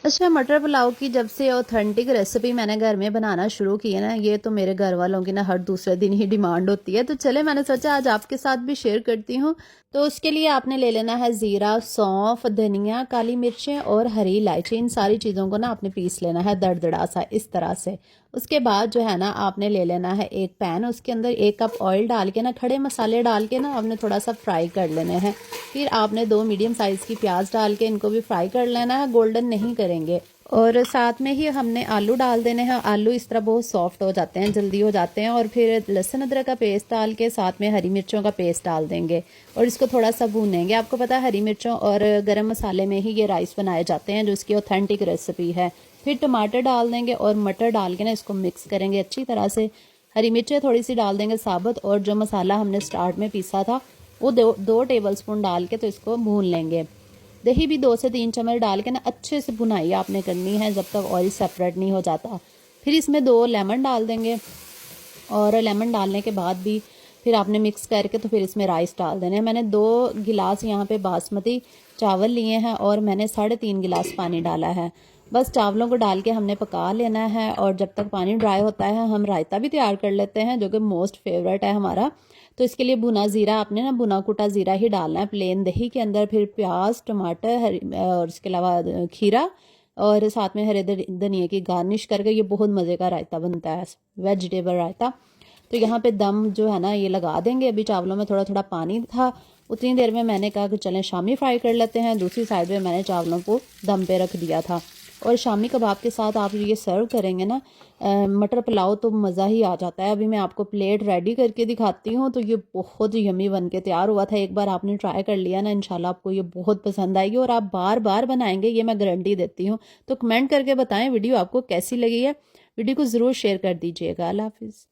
अच्छा, मटर पुलाव की जब से ऑथेंटिक रेसिपी मैंने घर में बनाना शुरू की है ना, ये तो मेरे घर वालों की ना हर दूसरे दिन ही डिमांड होती है। तो चले, मैंने सोचा आज आपके साथ भी शेयर करती हूँ। तो उसके लिए आपने ले लेना है ज़ीरा, सौंफ, धनिया, काली मिर्चें और हरी इलायची। इन सारी चीज़ों को ना आपने पीस लेना है दरदरा सा इस तरह से। उसके बाद जो है ना आपने ले लेना है एक पैन, उसके अंदर 1 कप ऑयल डाल के ना खड़े मसाले डाल के ना आपने थोड़ा सा फ्राई कर लेने हैं। फिर आपने 2 मीडियम साइज़ की प्याज डाल के इनको भी फ्राई कर लेना है, गोल्डन नहीं करेंगे। और साथ में ही हमने आलू डाल देने हैं। आलू इस तरह बहुत सॉफ्ट हो जाते हैं, जल्दी हो जाते हैं। और फिर लहसुन अदरक का पेस्ट डाल के साथ में हरी मिर्चों का पेस्ट डाल देंगे और इसको थोड़ा सा भूनेंगे। आपको पता है हरी मिर्चों और गरम मसाले में ही ये राइस बनाए जाते हैं, जो इसकी ऑथेंटिक रेसिपी है। फिर टमाटर डाल देंगे और मटर डाल के ना इसको मिक्स करेंगे अच्छी तरह से। हरी मिर्चें थोड़ी सी डाल देंगे साबुत, और जो मसाला हमने स्टार्ट में पीसा था वो 2 टेबल स्पून डाल के तो इसको भून लेंगे। दही भी 2 से 3 चम्मच डाल के ना अच्छे से भुनाई आपने करनी है जब तक ऑयल सेपरेट नहीं हो जाता। फिर इसमें 2 लेमन डाल देंगे, और लेमन डालने के बाद भी फिर आपने मिक्स करके तो फिर इसमें राइस डाल देने हैं। मैंने 2 गिलास यहाँ पे बासमती चावल लिए हैं और मैंने 3.5 गिलास पानी डाला है। बस चावलों को डाल के हमने पका लेना है, और जब तक पानी ड्राई होता है हम रायता भी तैयार कर लेते हैं, जो कि मोस्ट फेवरेट है हमारा। तो इसके लिए भुना ज़ीरा, आपने ना भुना कुटा ज़ीरा ही डालना है प्लेन दही के अंदर। फिर प्याज, टमाटर, हरी और इसके अलावा खीरा, और साथ में हरे धनिया की गार्निश करके ये बहुत मज़े का रायता बनता है, वेजिटेबल रायता। तो यहाँ पे दम जो है ना ये लगा देंगे। अभी चावलों में थोड़ा थोड़ा पानी था, उतनी देर में मैंने कहा कि चलें शामी फ्राई कर लेते हैं। दूसरी साइड में मैंने चावलों को दम पे रख दिया था। और शामी कबाब के साथ आप ये सर्व करेंगे ना मटर पुलाव, तो मज़ा ही आ जाता है। अभी मैं आपको प्लेट रेडी करके दिखाती हूँ। तो ये बहुत यमी बन के तैयार हुआ था। एक बार आपने ट्राई कर लिया ना, इंशाल्लाह आपको ये बहुत पसंद आएगी और आप बार बार बनाएंगे, ये मैं गारंटी देती हूँ। तो कमेंट करके बताएं वीडियो आपको कैसी लगी है। वीडियो को ज़रूर शेयर कर दीजिएगा। अल्लाह हाफिज़।